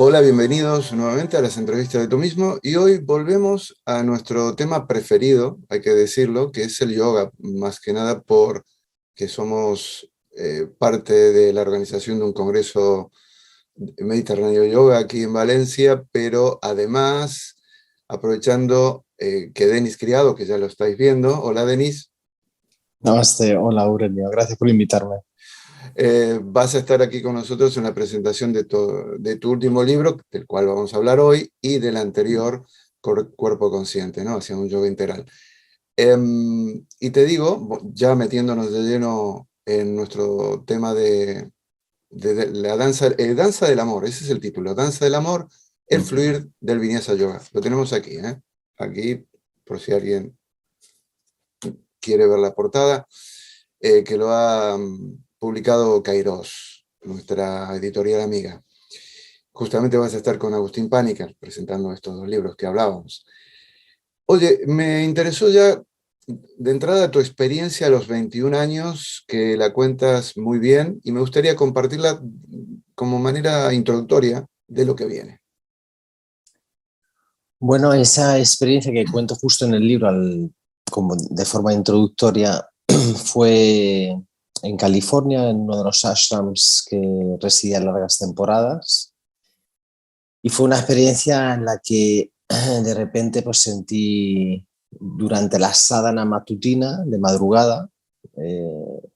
Hola, bienvenidos nuevamente a las entrevistas de tú mismo y hoy volvemos a nuestro tema preferido, hay que decirlo, que es el yoga, más que nada porque somos parte de la organización de un congreso Mediterráneo Yoga aquí en Valencia, pero además aprovechando que Denis Criado, que ya lo estáis viendo, hola Denis. Namaste, hola Aurelio, gracias por invitarme. Vas a estar aquí con nosotros en la presentación de tu último libro, del cual vamos a hablar hoy, y del anterior, Cuerpo Consciente, ¿no? Hacia un yoga integral. Y te digo, ya metiéndonos de lleno en nuestro tema de la danza, danza del amor, ese es el título, Danza del Amor, el fluir del Vinyasa Yoga. Lo tenemos aquí, ¿eh? Aquí, por si alguien quiere ver la portada, que lo ha publicado Kairos, nuestra editorial amiga. Justamente vas a estar con Agustín Pánica presentando estos dos libros que hablábamos. Oye, me interesó ya de entrada tu experiencia a los 21 años, que la cuentas muy bien, y me gustaría compartirla como manera introductoria de lo que viene. Bueno, esa experiencia que cuento justo en el libro, como de forma introductoria, fue en California, en uno de los ashrams que residía largas temporadas, y fue una experiencia en la que de repente pues sentí durante la sadhana matutina de madrugada,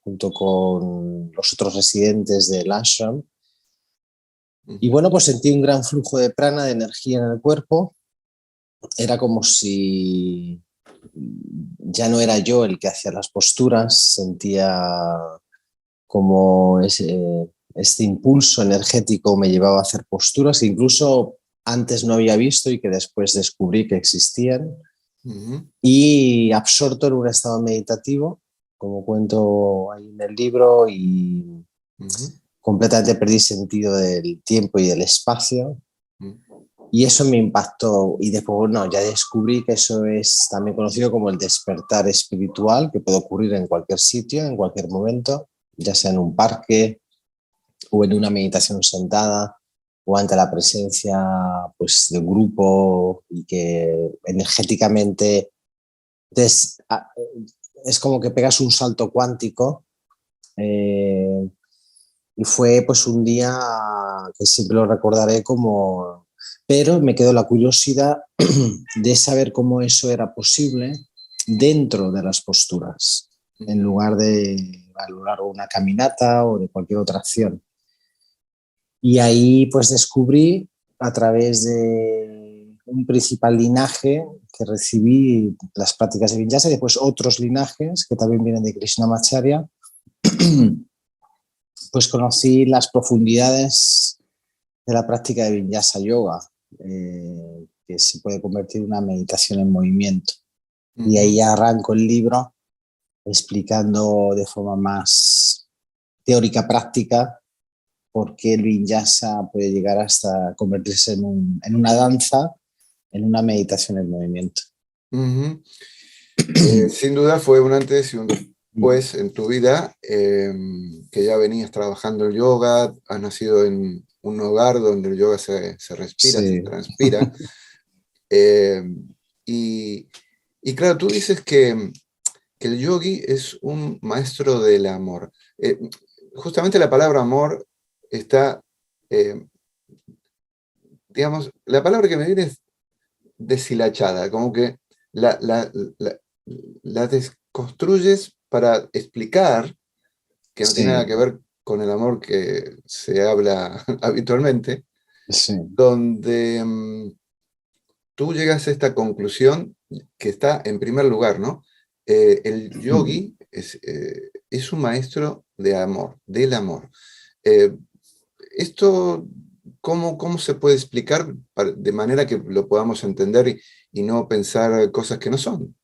junto con los otros residentes del ashram, y bueno, pues sentí un gran flujo de prana, de energía en el cuerpo. Era como si ya no era yo el que hacía las posturas, sentía como este impulso energético me llevaba a hacer posturas que incluso antes no había visto y que después descubrí que existían. Y absorto en un estado meditativo, como cuento ahí en el libro, y completamente perdí sentido del tiempo y del espacio. Y eso me impactó, y después, bueno, ya descubrí que eso es también conocido como el despertar espiritual, que puede ocurrir en cualquier sitio, en cualquier momento, ya sea en un parque o en una meditación sentada o ante la presencia pues, de un grupo, y que energéticamente es como que pegas un salto cuántico. Y fue pues un día que siempre lo recordaré como... Pero me quedó la curiosidad de saber cómo eso era posible dentro de las posturas, en lugar de a lo largo de una caminata o de cualquier otra acción. Y ahí pues descubrí, a través de un principal linaje que recibí, las prácticas de Vinyasa, y después otros linajes que también vienen de Krishnamacharya, pues conocí las profundidades de la práctica de Vinyasa Yoga, que se puede convertir en una meditación en movimiento. Y ahí arranco el libro explicando de forma más teórica, práctica, por qué el Vinyasa puede llegar hasta convertirse en una danza, en una meditación en movimiento. Sin duda fue un antes y un después en tu vida, que ya venías trabajando el yoga, has nacido en un hogar donde el yoga se respira, se Sí. transpira. eh, y, y claro, tú dices que el yogi es un maestro del amor. Justamente la palabra amor está, eh, digamos, la palabra que me viene es deshilachada, como que la, la, la, la desconstruyes para explicar que no tiene nada Sí, que ver con el amor que se habla habitualmente, sí. donde tú llegas a esta conclusión que está en primer lugar, ¿no? El yogi es un maestro de amor, del amor. Eh, esto, ¿cómo se puede explicar de manera que lo podamos entender y no pensar cosas que no son?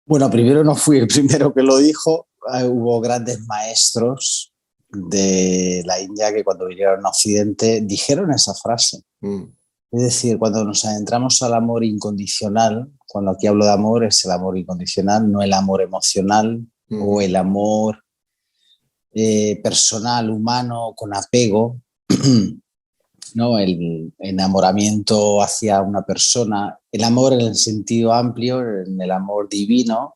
Bueno, primero no fui el primero que lo dijo. Hubo grandes maestros de la India que cuando vinieron a Occidente dijeron esa frase. Mm, Es decir, cuando nos adentramos al amor incondicional, cuando aquí hablo de amor es el amor incondicional, no el amor emocional o mm, el amor personal, humano, con apego. ¿no? El enamoramiento hacia una persona, el amor en el sentido amplio, en el amor divino,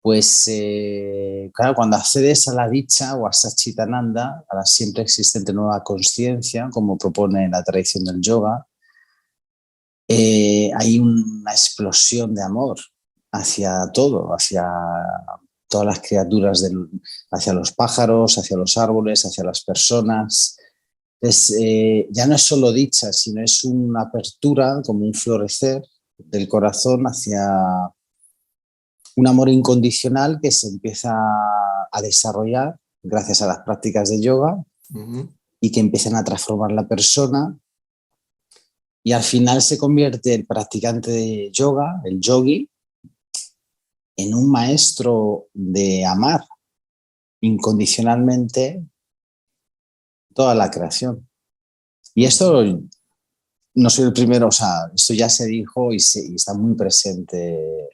pues claro, cuando accedes a la dicha o a Satchitananda, a la siempre existente nueva conciencia, como propone la tradición del yoga, hay una explosión de amor hacia todo, hacia todas las criaturas, hacia los pájaros, hacia los árboles, hacia las personas. Entonces, ya no es solo dicha, sino es una apertura, como un florecer del corazón hacia un amor incondicional que se empieza a desarrollar gracias a las prácticas de yoga y que empiezan a transformar la persona, y al final se convierte el practicante de yoga, el yogi, en un maestro de amar incondicionalmente toda la creación. Y esto no soy el primero, o sea, esto ya se dijo y está muy presente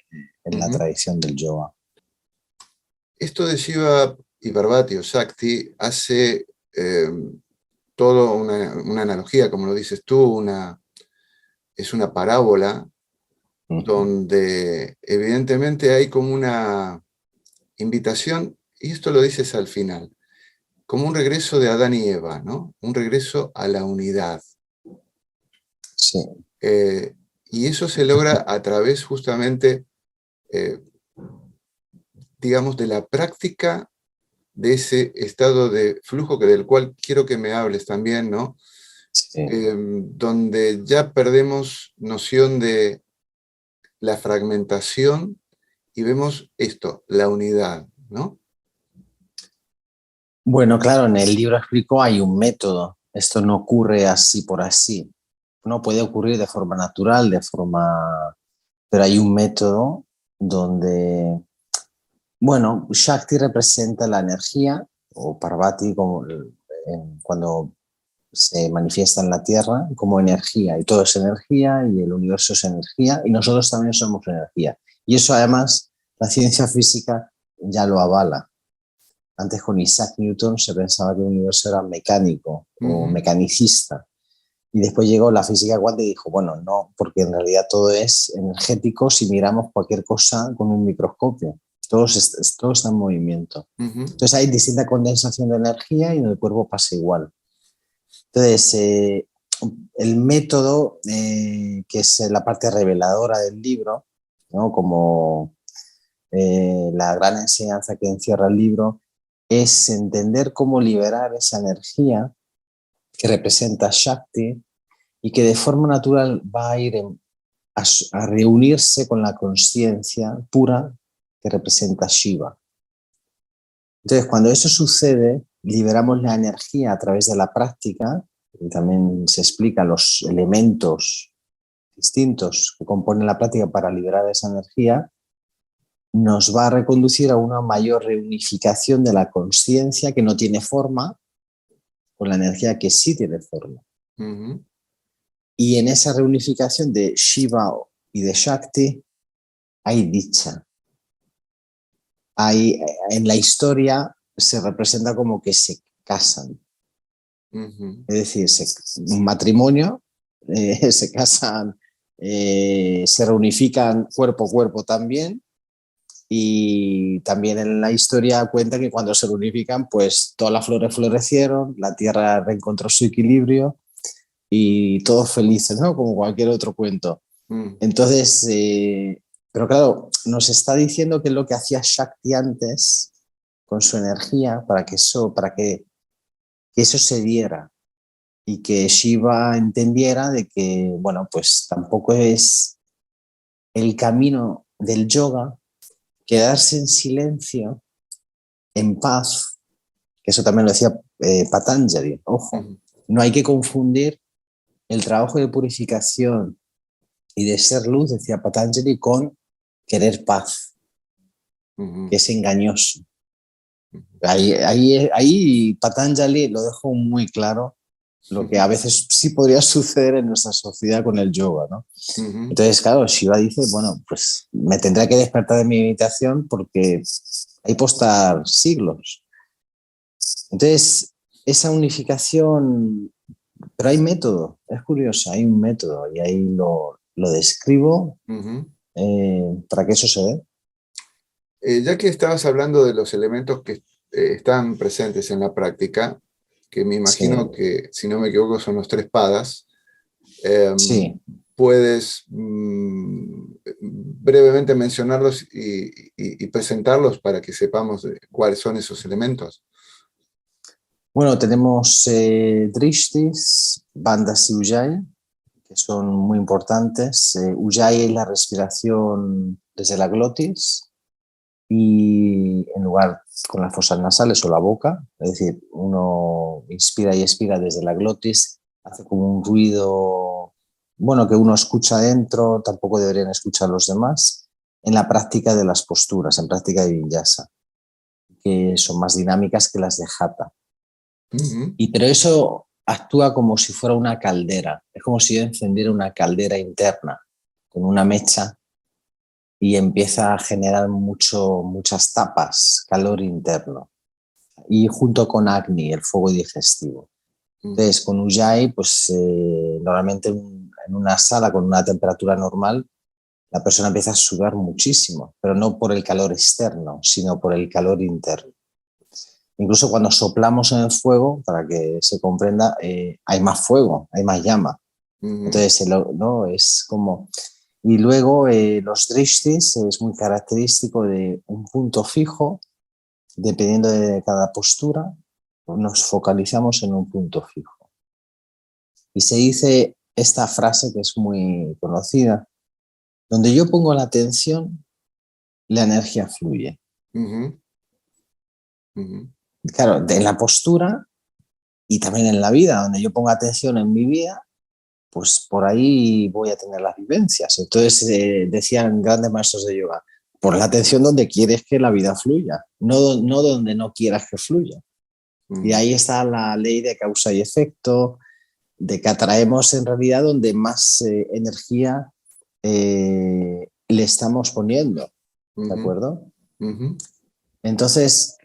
en la tradición del yoga. Esto de Shiva y Parvati o Shakti hace todo una analogía, como lo dices tú, es una parábola donde evidentemente hay como una invitación, y esto lo dices al final, como un regreso de Adán y Eva, ¿no? Un regreso a la unidad. Sí. Y eso se logra a través justamente, digamos, de la práctica de ese estado de flujo del cual quiero que me hables también, ¿no? Sí. Donde ya perdemos noción de la fragmentación y vemos esto, la unidad, ¿no? Bueno, claro, en el libro explico hay un método. Esto no ocurre así por así. No puede ocurrir de forma natural, pero hay un método donde, bueno, Shakti representa la energía, o Parvati cuando se manifiesta en la Tierra como energía, y todo es energía, y el universo es energía, y nosotros también somos energía. Y eso además la ciencia física ya lo avala. Antes con Isaac Newton se pensaba que el universo era mecánico o mecanicista. Y después llegó la física cuántica y dijo, bueno, no, porque en realidad todo es energético si miramos cualquier cosa con un microscopio. Todo está en movimiento. Entonces hay distinta condensación de energía y en el cuerpo pasa igual. Entonces, el método, que es la parte reveladora del libro, ¿no? Como la gran enseñanza que encierra el libro, es entender cómo liberar esa energía que representa Shakti y que de forma natural va a ir a reunirse con la conciencia pura que representa Shiva. Entonces, cuando eso sucede, liberamos la energía a través de la práctica, y también se explica los elementos distintos que componen la práctica para liberar esa energía, nos va a reconducir a una mayor reunificación de la conciencia que no tiene forma con la energía que sí tiene forma. Y en esa reunificación de Shiva y de Shakti hay dicha. En la historia se representa como que se casan. Es decir, un matrimonio, se casan, se reunifican cuerpo a cuerpo también. Y también en la historia cuenta que cuando se reunifican, pues todas las flores florecieron, la tierra reencontró su equilibrio y todos felices, ¿no? Como cualquier otro cuento. Entonces, pero claro, nos está diciendo que es lo que hacía Shakti antes con su energía para que eso se diera y que Shiva entendiera de que, bueno, pues tampoco es el camino del yoga quedarse en silencio, en paz, que eso también lo decía Patanjali, ojo, no hay que confundir el trabajo de purificación y de ser luz, decía Patanjali, con querer paz, que es engañoso. Ahí Patanjali lo dejó muy claro, lo que a veces sí podría suceder en nuestra sociedad con el yoga, ¿no? Entonces, claro, Shiva dice, bueno, pues me tendré que despertar de mi meditación porque ahí puedo estar siglos. Entonces, esa unificación, pero hay método, es curioso, hay un método y ahí lo describo para que eso se dé. Ya que estabas hablando de los elementos que están presentes en la práctica, que me imagino Sí, que, si no me equivoco, son los tres padas, eh, sí. ¿puedes brevemente mencionarlos y presentarlos para que sepamos cuáles son esos elementos? Bueno, tenemos drishtis, bandas y ujjayi, que son muy importantes. Ujjayi es la respiración desde la glotis y en lugar con las fosas nasales o la boca, es decir, uno inspira y expira desde la glotis, hace como un ruido, bueno, que uno escucha dentro, tampoco deberían escuchar los demás, en la práctica de las posturas, en práctica de vinyasa, que son más dinámicas que las de hatha. Pero eso actúa como si fuera una caldera, es como si yo encendiera una caldera interna con una mecha y empieza a generar muchas tapas, calor interno, y junto con Agni, el fuego digestivo. Entonces, con Ujjayi, pues normalmente en una sala con una temperatura normal, la persona empieza a sudar muchísimo, pero no por el calor externo, sino por el calor interno. Incluso cuando soplamos en el fuego, para que se comprenda, hay más fuego, hay más llama. Entonces, ¿no? Es como... Y luego los drishtis es muy característico de un punto fijo, dependiendo de cada postura, nos focalizamos en un punto fijo. Y se dice esta frase que es muy conocida, donde yo pongo la atención, la energía fluye. Claro, en la postura y también en la vida, donde yo pongo atención en mi vida, pues por ahí voy a tener las vivencias. Entonces decían grandes maestros de yoga, pon la atención donde quieres que la vida fluya, no donde no quieras que fluya. Y ahí está la ley de causa y efecto, de que atraemos en realidad donde más energía le estamos poniendo, ¿de acuerdo? Entonces,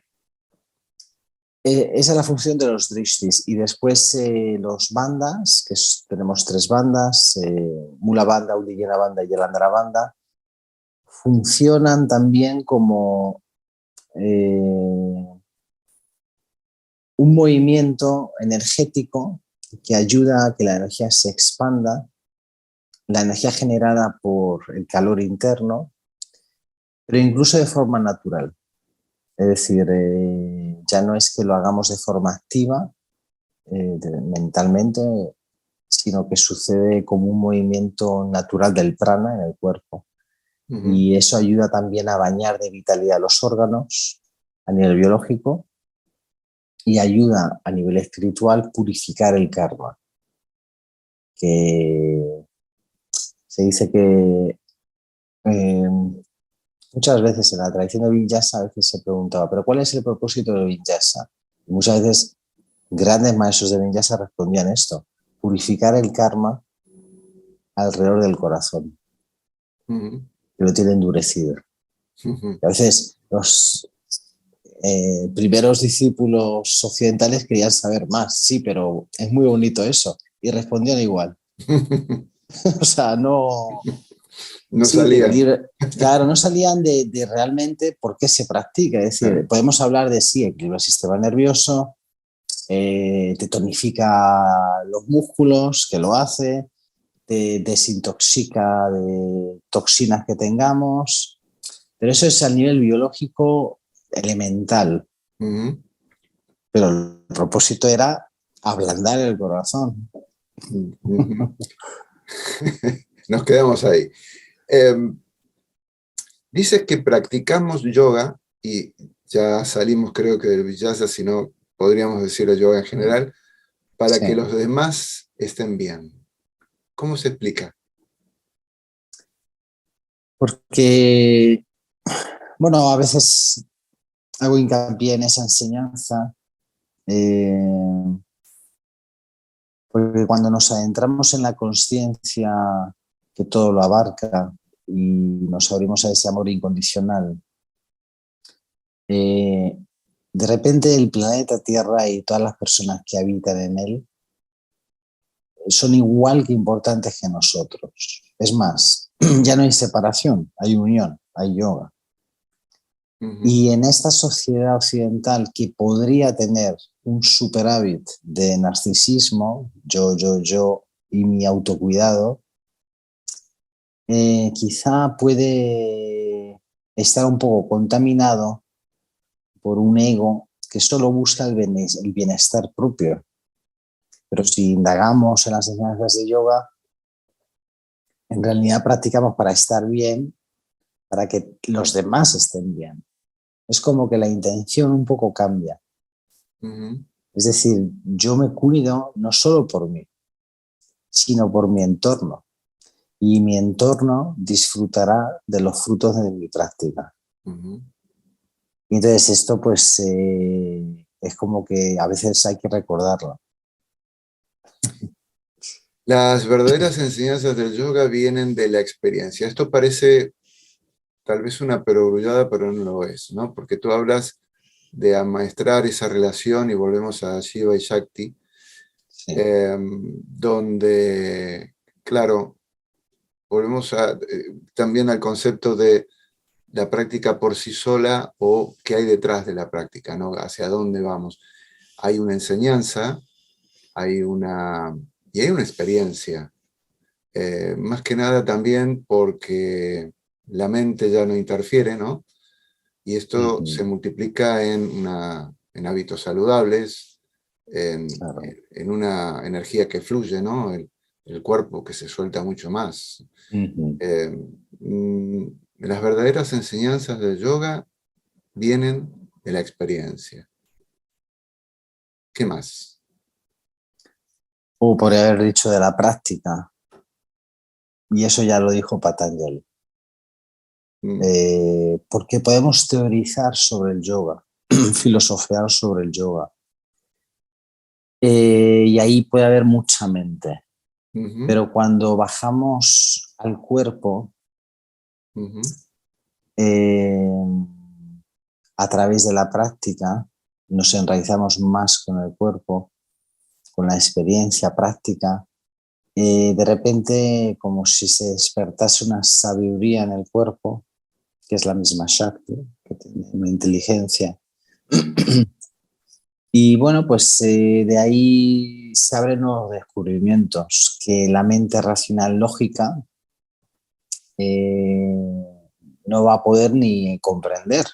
esa es la función de los drishtis. Y después los bandas, tenemos tres bandas, Mula Banda, Uddiyana Banda y Jalandhara Banda, funcionan también como un movimiento energético que ayuda a que la energía se expanda, la energía generada por el calor interno, pero incluso de forma natural. Es decir, ya no es que lo hagamos de forma activa, mentalmente, sino que sucede como un movimiento natural del prana en el cuerpo. Y eso ayuda también a bañar de vitalidad los órganos a nivel biológico y ayuda a nivel espiritual purificar el karma. Que se dice que muchas veces en la tradición de Vinyasa a veces se preguntaba, ¿pero cuál es el propósito de Vinyasa? Y muchas veces grandes maestros de Vinyasa respondían esto, purificar el karma alrededor del corazón, que lo tiene endurecido. Y a veces los primeros discípulos occidentales querían saber más, sí, pero es muy bonito eso. Y respondían igual. O sea, no... No Sí, salían. claro, no salían de realmente por qué se practica. Es decir, podemos hablar de sí, equilibra el sistema nervioso, te tonifica los músculos, que lo hace, te desintoxica de toxinas que tengamos, pero eso es a nivel biológico elemental. Pero el propósito era ablandar el corazón. Nos quedamos ahí. Dices que practicamos yoga y ya salimos creo que del Vinyasa, sino podríamos decir el yoga en general, para que los demás estén bien. ¿Cómo se explica? Porque, bueno, a veces hago hincapié en esa enseñanza, porque cuando nos adentramos en la conciencia que todo lo abarca y nos abrimos a ese amor incondicional, de repente el planeta Tierra y todas las personas que habitan en él son igual que importantes que nosotros. Es más, ya no hay separación, hay unión, hay yoga. Y en esta sociedad occidental que podría tener un superávit de narcisismo, yo y mi autocuidado, quizá puede estar un poco contaminado por un ego que solo busca el bienestar propio. Pero si indagamos en las enseñanzas de yoga, en realidad practicamos para estar bien, para que los demás estén bien. Es como que la intención un poco cambia. Es decir, yo me cuido no solo por mí, sino por mi entorno. Y mi entorno disfrutará de los frutos de mi práctica. Y entonces esto pues es como que a veces hay que recordarlo. Las verdaderas enseñanzas del yoga vienen de la experiencia. Esto parece tal vez una perogrullada, pero no lo es, ¿no? Porque tú hablas de amaestrar esa relación y volvemos a Shiva y Shakti, Sí. Donde, claro, volvemos también al concepto de la práctica por sí sola o qué hay detrás de la práctica, ¿no? Hacia dónde vamos. Hay una enseñanza, hay una experiencia. Más que nada también porque la mente ya no interfiere, ¿no? Y esto se multiplica en hábitos saludables, Claro. en una energía que fluye, ¿no? El cuerpo que se suelta mucho más. Las verdaderas enseñanzas del yoga vienen de la experiencia. ¿Qué más? O podría haber dicho de la práctica. Y eso ya lo dijo Patanjali. Porque podemos teorizar sobre el yoga, filosofear sobre el yoga. Y ahí puede haber mucha mente. Pero cuando bajamos al cuerpo, a través de la práctica, nos enraizamos más con el cuerpo, con la experiencia práctica. De repente, como si se despertase una sabiduría en el cuerpo, que es la misma Shakti, que tiene una inteligencia. Y bueno, pues de ahí se abren nuevos descubrimientos que la mente racional lógica no va a poder ni comprender.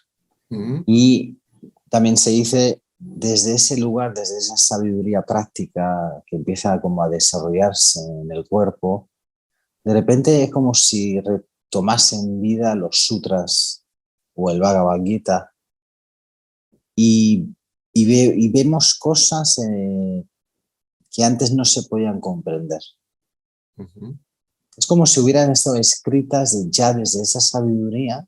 Y también se dice desde ese lugar, desde esa sabiduría práctica que empieza como a desarrollarse en el cuerpo, de repente es como si retomasen vida los sutras o el Bhagavad Gita y vemos cosas que antes no se podían comprender. Es como si hubieran estado escritas ya desde esa sabiduría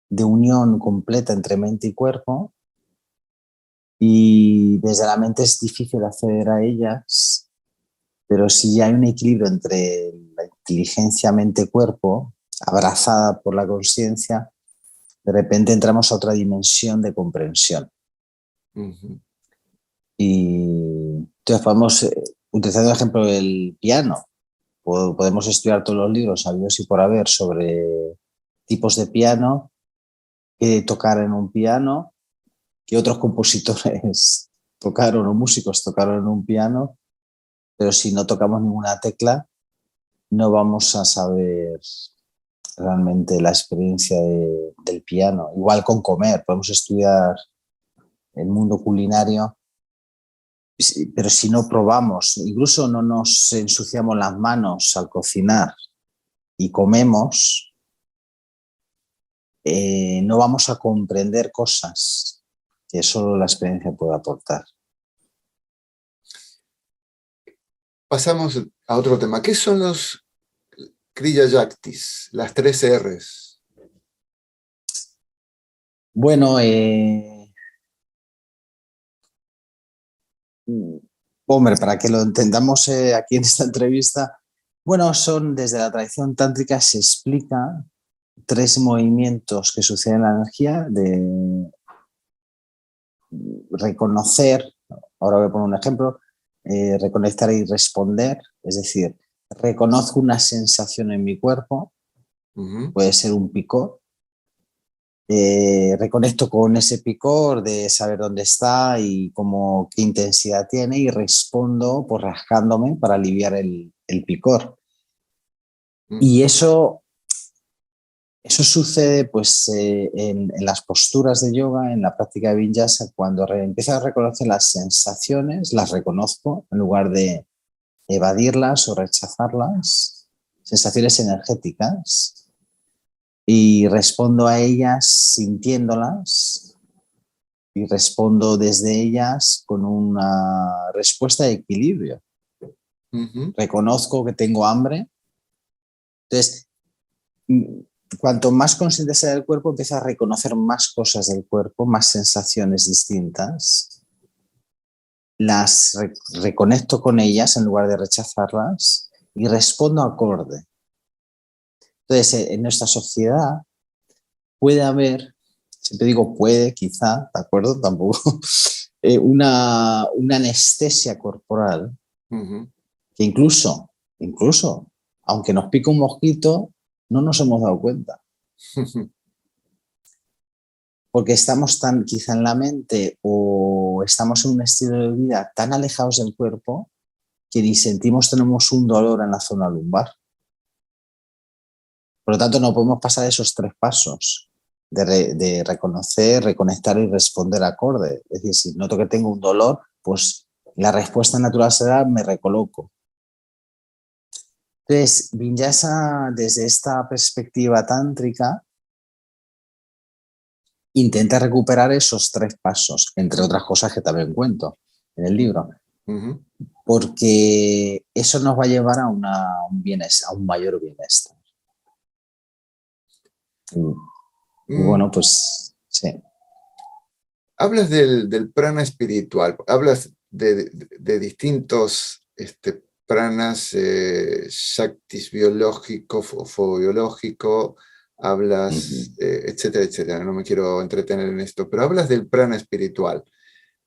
de unión completa entre mente y cuerpo, y desde la mente es difícil acceder a ellas, pero si hay un equilibrio entre la inteligencia mente-cuerpo, abrazada por la conciencia, de repente entramos a otra dimensión de comprensión. Y entonces podemos, utilizando el ejemplo del piano, podemos estudiar todos los libros habidos y por haber sobre tipos de piano, que tocar en un piano, que otros compositores tocaron o músicos tocaron en un piano, pero si no tocamos ninguna tecla, no vamos a saber realmente la experiencia del piano. Igual con comer, podemos estudiar el mundo culinario, pero si no probamos, incluso no nos ensuciamos las manos al cocinar y comemos, no vamos a comprender cosas que solo la experiencia puede aportar. Pasamos a otro tema. ¿Qué son los Kriya Yaktis, las 3 R's? Bueno, hombre, para que lo entendamos aquí en esta entrevista, bueno, son desde la tradición tántrica se explica 3 movimientos que suceden en la energía reconocer, ahora voy a poner un ejemplo, reconectar y responder, es decir, reconozco una sensación en mi cuerpo, puede ser un picor, reconecto con ese picor de saber dónde está y qué intensidad tiene y respondo pues rascándome para aliviar el picor. Y eso sucede pues, en las posturas de yoga, en la práctica de Vinyasa, cuando empiezas a reconocer las sensaciones, las reconozco en lugar de evadirlas o rechazarlas, sensaciones energéticas, y respondo a ellas sintiéndolas y respondo desde ellas con una respuesta de equilibrio. Reconozco que tengo hambre. Entonces, cuanto más consciente sea del cuerpo, empieza a reconocer más cosas del cuerpo, más sensaciones distintas. Las reconecto con ellas en lugar de rechazarlas y respondo acorde. Entonces, en nuestra sociedad puede haber, siempre digo puede, quizá, ¿de acuerdo? Tampoco, una anestesia corporal que incluso, aunque nos pique un mosquito, no nos hemos dado cuenta. Porque estamos tan quizá en la mente o estamos en un estilo de vida tan alejados del cuerpo que ni tenemos un dolor en la zona lumbar. Por lo tanto, no podemos pasar esos 3 pasos de reconocer, reconectar y responder acorde. Es decir, si noto que tengo un dolor, pues la respuesta natural será me recoloco. Entonces, Vinyasa, desde esta perspectiva tántrica, intenta recuperar esos 3 pasos, entre otras cosas que también cuento en el libro, porque eso nos va a llevar a un mayor bienestar. Y bueno, pues sí. Hablas del prana espiritual, hablas de distintos pranas, shaktis biológico, fuego biológico, hablas, etcétera, etcétera. No me quiero entretener en esto, pero hablas del prana espiritual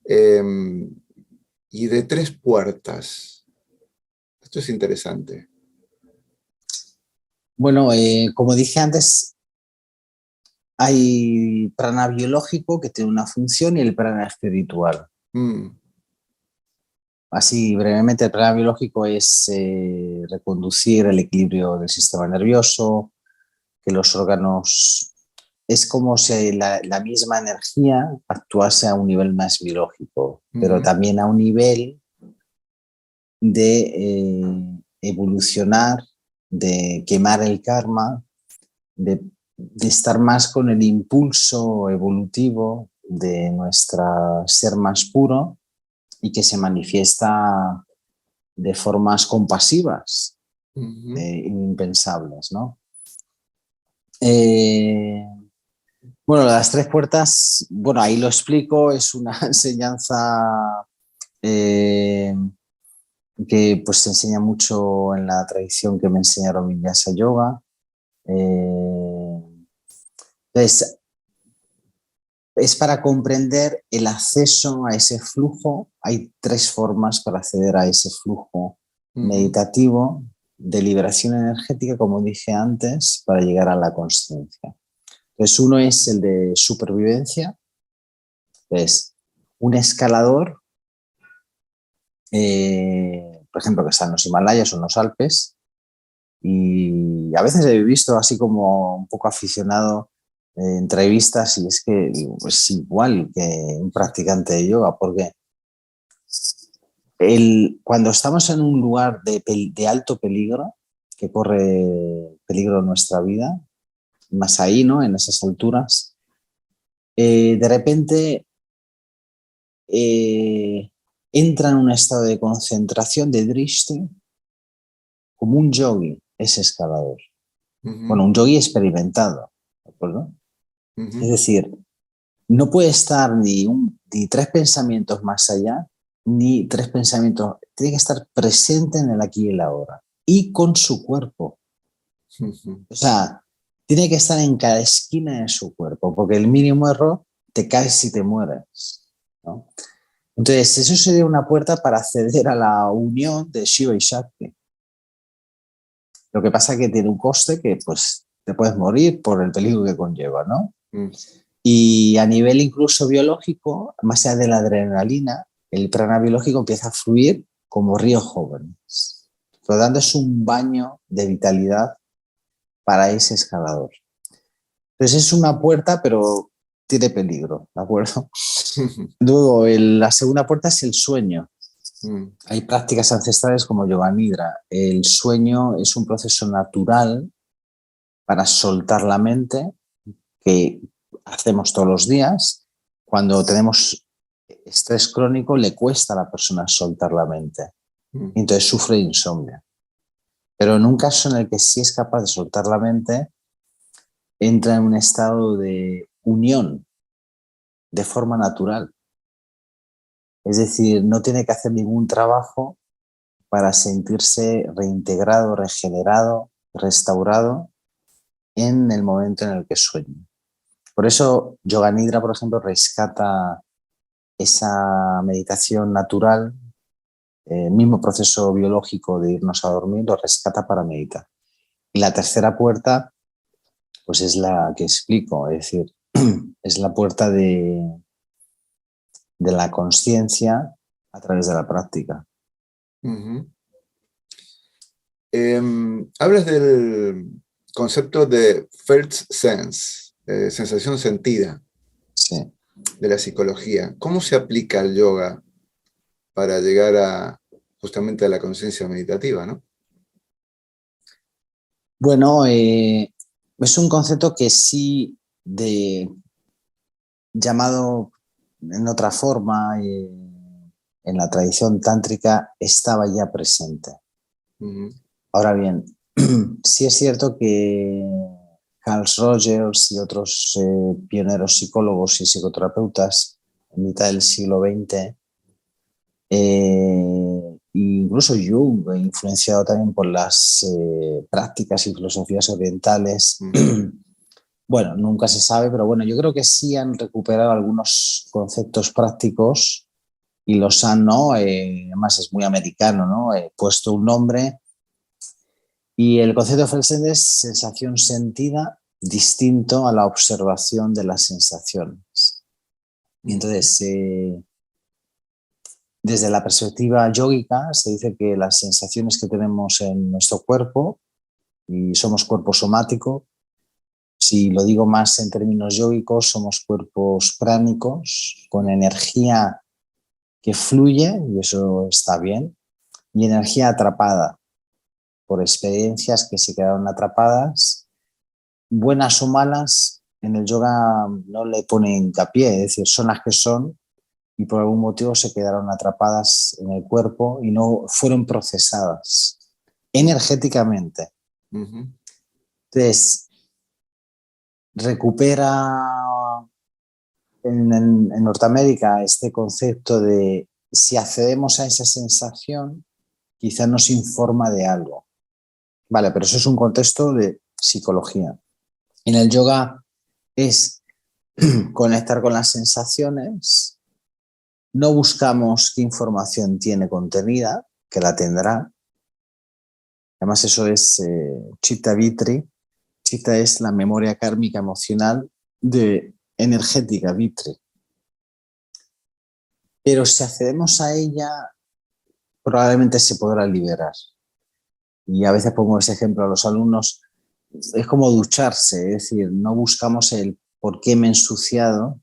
y de 3 puertas. Esto es interesante. Bueno, como dije antes, hay prana biológico que tiene una función y el prana espiritual. Así brevemente, el prana biológico es reconducir el equilibrio del sistema nervioso, que los órganos... Es como si la misma energía actuase a un nivel más biológico, pero también a un nivel de evolucionar, de quemar el karma, de estar más con el impulso evolutivo de nuestro ser más puro y que se manifiesta de formas compasivas, impensables, ¿no? Bueno, las 3 puertas, bueno, ahí lo explico, es una enseñanza que pues se enseña mucho en la tradición que me enseñaron Vinyasa Yoga. Entonces, es para comprender el acceso a ese flujo. Hay 3 formas para acceder a ese flujo meditativo de liberación energética, como dije antes, para llegar a la consciencia. Entonces, uno es el de supervivencia, es un escalador, por ejemplo, que está en los Himalayas o en los Alpes, y a veces he visto así como un poco aficionado entrevistas y es que es igual que un practicante de yoga, porque cuando estamos en un lugar de alto peligro, que corre peligro nuestra vida, más ahí, ¿no? En esas alturas, de repente entra en un estado de concentración, de drishti, como un yogi, ese escalador. Bueno, un yogi experimentado, ¿de acuerdo? Es decir, no puede estar ni 3 pensamientos más allá, ni 3 pensamientos, tiene que estar presente en el aquí y el ahora, y con su cuerpo. O sea, tiene que estar en cada esquina de su cuerpo, porque el mínimo error te caes y te mueres. ¿no? Entonces, eso sería una puerta para acceder a la unión de Shiva y Shakti. Lo que pasa es que tiene un coste que pues te puedes morir por el peligro que conlleva, ¿no? Y a nivel incluso biológico, más allá de la adrenalina, el prana biológico empieza a fluir como ríos jóvenes. Por lo tanto, es un baño de vitalidad para ese escalador. Entonces es una puerta, pero tiene peligro, ¿de acuerdo? Luego, la segunda puerta es el sueño. Hay prácticas ancestrales como Yoga Nidra. El sueño es un proceso natural para soltar la mente que hacemos todos los días. Cuando tenemos estrés crónico, le cuesta a la persona soltar la mente. Entonces sufre insomnio. Pero en un caso en el que sí es capaz de soltar la mente, entra en un estado de unión de forma natural. Es decir, no tiene que hacer ningún trabajo para sentirse reintegrado, regenerado, restaurado en el momento en el que sueña. Por eso Yoga Nidra, por ejemplo, rescata esa meditación natural, el mismo proceso biológico de irnos a dormir, lo rescata para meditar. Y la tercera puerta, pues es la que explico, es decir, es la puerta de la consciencia a través de la práctica. Hablas del concepto de felt sense, sensación sentida, sí, de la psicología. ¿Cómo se aplica el yoga para llegar justamente a la conciencia meditativa, ¿no? Bueno, es un concepto que sí, llamado en otra forma, en la tradición tántrica, estaba ya presente. Ahora bien, sí es cierto que Carl Rogers y otros pioneros psicólogos y psicoterapeutas en mitad del siglo XX, incluso Jung, influenciado también por las prácticas y filosofías orientales, bueno, nunca se sabe, pero bueno, yo creo que sí han recuperado algunos conceptos prácticos y los han, ¿no? Además es muy americano, ¿no? Puesto un nombre. Y el concepto de Felsen es sensación sentida, distinto a la observación de las sensaciones. Y entonces, desde la perspectiva yógica, se dice que las sensaciones que tenemos en nuestro cuerpo, y somos cuerpo somático, si lo digo más en términos yógicos, somos cuerpos pránicos, con energía que fluye, y eso está bien, y energía atrapada por experiencias que se quedaron atrapadas, buenas o malas. En el yoga no le pone hincapié, es decir, son las que son y por algún motivo se quedaron atrapadas en el cuerpo y no fueron procesadas energéticamente. Entonces, recupera en Norteamérica este concepto de si accedemos a esa sensación, quizá nos informa de algo. Vale, pero eso es un contexto de psicología. En el yoga es conectar con las sensaciones, no buscamos qué información tiene contenida, que la tendrá. Además eso es Chitta Vitri. Chitta es la memoria kármica emocional de energética Vitri. Pero si accedemos a ella, probablemente se podrá liberar. Y a veces pongo ese ejemplo a los alumnos, es como ducharse, es decir, no buscamos el por qué me he ensuciado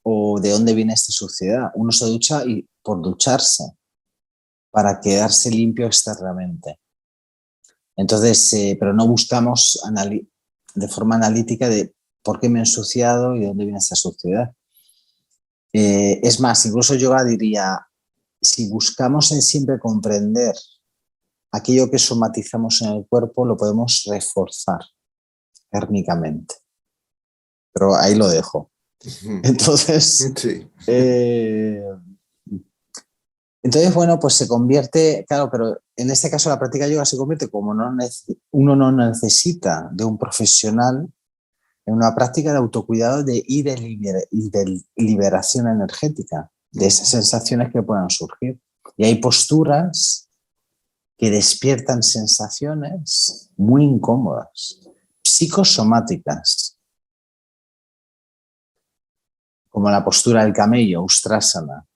o de dónde viene esta suciedad. Uno se ducha y por ducharse, para quedarse limpio externamente. Entonces, pero no buscamos de forma analítica de por qué me he ensuciado y de dónde viene esta suciedad. Es más, incluso yo diría, si buscamos en siempre comprender aquello que somatizamos en el cuerpo, lo podemos reforzar kármicamente. Pero ahí lo dejo. Entonces, sí. Entonces, bueno, pues se convierte, claro, pero en este caso la práctica yoga se convierte como uno no necesita de un profesional, en una práctica de autocuidado y de liberación energética de esas sensaciones que puedan surgir. Y hay posturas que despiertan sensaciones muy incómodas, psicosomáticas, como la postura del camello, Ustrasana,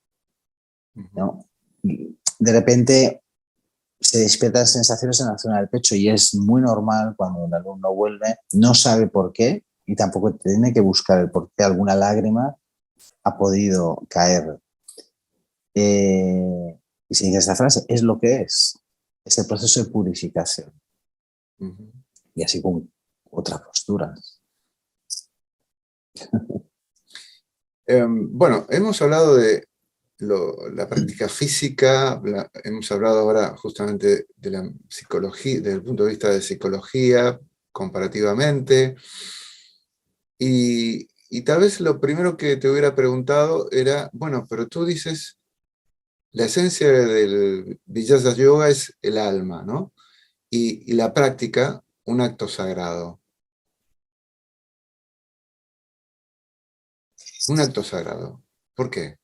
¿no? De repente se despiertan sensaciones en la zona del pecho y es muy normal cuando un alumno vuelve, no sabe por qué y tampoco tiene que buscar el por qué alguna lágrima ha podido caer. Y si dice esta frase, es lo que es el proceso de purificación. Y así con otras posturas. Bueno, hemos hablado de la práctica física, hemos hablado ahora justamente de la psicología, desde el punto de vista de psicología, comparativamente, y tal vez lo primero que te hubiera preguntado era, bueno, pero tú dices, la esencia del Vinyasa Yoga es el alma, ¿no? Y la práctica, un acto sagrado. Un acto sagrado. ¿Por qué?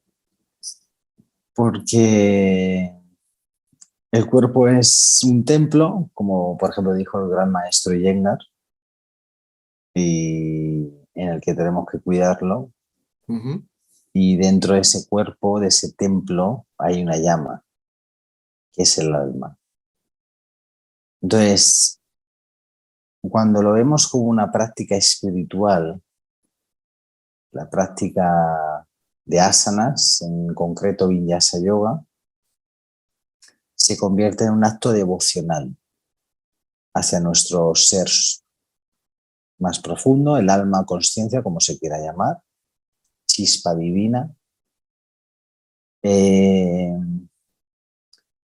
Porque el cuerpo es un templo, como por ejemplo dijo el gran maestro Iyengar, y en el que tenemos que cuidarlo. Y dentro de ese cuerpo, de ese templo, hay una llama, que es el alma. Entonces, cuando lo vemos como una práctica espiritual, la práctica de asanas, en concreto Vinyasa Yoga, se convierte en un acto devocional hacia nuestro ser más profundo, el alma, conciencia, como se quiera llamar, chispa divina.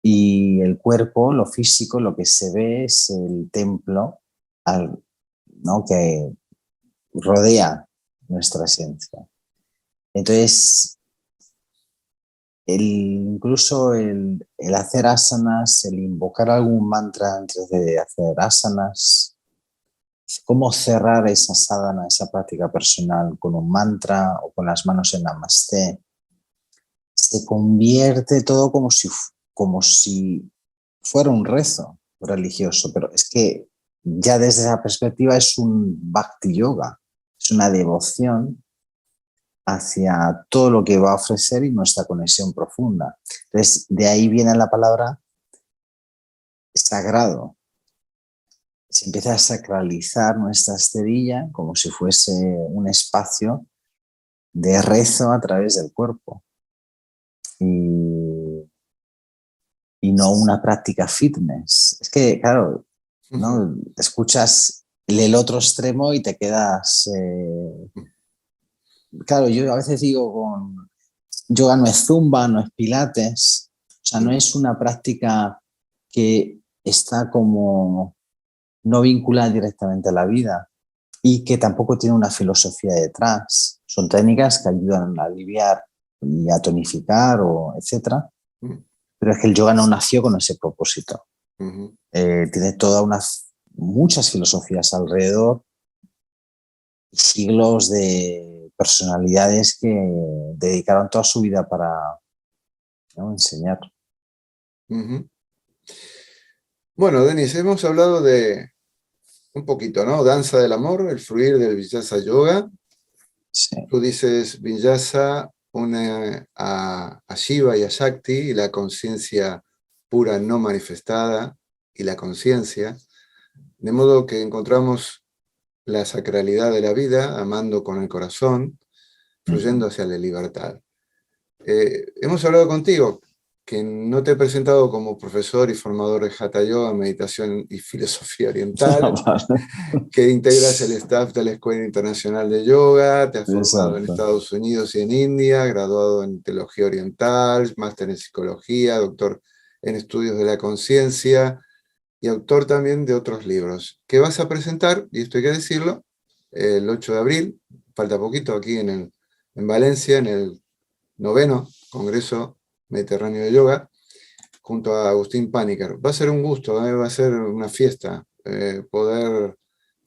Y el cuerpo, lo físico, lo que se ve es el templo, ¿no?, que rodea nuestra esencia. Entonces, incluso el hacer asanas, el invocar algún mantra antes de hacer asanas, cómo cerrar esa sadhana, esa práctica personal con un mantra o con las manos en Namaste, se convierte todo como si fuera un rezo religioso, pero es que ya desde esa perspectiva es un bhakti yoga, es una devoción hacia todo lo que va a ofrecer y nuestra conexión profunda. Entonces, de ahí viene la palabra sagrado. Se empieza a sacralizar nuestra esterilla como si fuese un espacio de rezo a través del cuerpo y no una práctica fitness. Es que, claro, ¿no? Escuchas el otro extremo y te quedas... Claro, yo a veces digo con yoga no es zumba, no es pilates, o sea, no es una práctica que está como no vinculada directamente a la vida y que tampoco tiene una filosofía detrás. Son técnicas que ayudan a aliviar y a tonificar, o etcétera, pero es que el yoga no nació con ese propósito. Tiene muchas filosofías alrededor, siglos de personalidades que dedicaron toda su vida para, ¿no?, enseñar. Bueno, Denis, hemos hablado de un poquito, ¿no? Danza del amor, el fluir del Vinyasa Yoga. Sí. Tú dices Vinyasa une a Shiva y a Shakti, y la conciencia pura no manifestada y la conciencia, de modo que encontramos la sacralidad de la vida, amando con el corazón, fluyendo hacia la libertad. Hemos hablado contigo, que no te he presentado como profesor y formador de Hatha Yoga, meditación y filosofía oriental, que integras el staff de la Escuela Internacional de Yoga, te has formado en Estados Unidos y en India, graduado en Teología Oriental, máster en Psicología, doctor en Estudios de la Conciencia y autor también de otros libros, que vas a presentar, y esto hay que decirlo, el 8 de abril, falta poquito, aquí en Valencia, en el 9º Congreso Mediterráneo de Yoga, junto a Agustín Paniker. Va a ser un gusto, va a ser una fiesta poder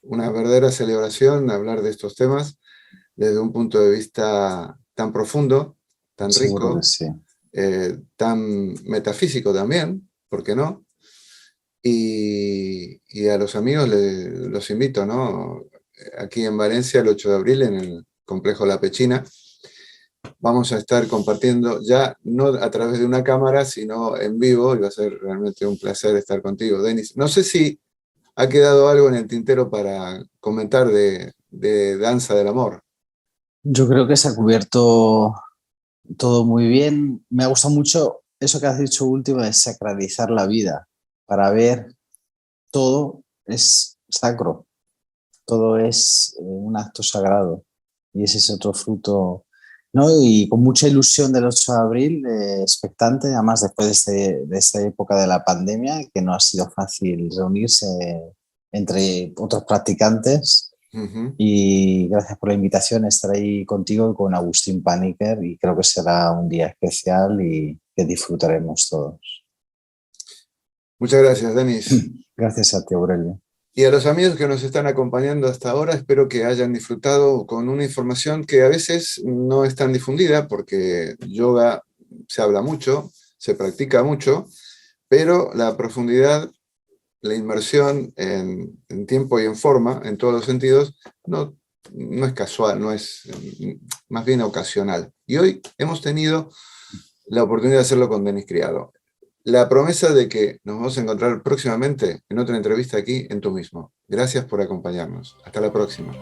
una verdadera celebración hablar de estos temas desde un punto de vista tan profundo, tan Seguro que rico, sí. tan metafísico también, ¿por qué no? Y a los amigos los invito, ¿no? Aquí en Valencia, el 8 de abril, en el complejo La Pechina, vamos a estar compartiendo ya no a través de una cámara, sino en vivo, y va a ser realmente un placer estar contigo, Denis. No sé si ha quedado algo en el tintero para comentar de Danza del Amor. Yo creo que se ha cubierto todo muy bien. Me ha gustado mucho eso que has dicho último de sacralizar la vida. Para ver, todo es sacro, todo es un acto sagrado. Y ese es otro fruto, ¿no? Y con mucha ilusión del 8 de abril, expectante, además después de esta época de la pandemia, que no ha sido fácil reunirse entre otros practicantes. Ujú. Y gracias por la invitación, estar ahí contigo y con Agustín Paniker, y creo que será un día especial y que disfrutaremos todos. Muchas gracias, Denis. Gracias a ti, Aurelio. Y a los amigos que nos están acompañando hasta ahora, espero que hayan disfrutado con una información que a veces no es tan difundida, porque yoga se habla mucho, se practica mucho, pero la profundidad, la inmersión en tiempo y en forma, en todos los sentidos, no es casual, no es más bien ocasional. Y hoy hemos tenido la oportunidad de hacerlo con Denis Criado. La promesa de que nos vamos a encontrar próximamente en otra entrevista aquí en Tú Mismo. Gracias por acompañarnos. Hasta la próxima.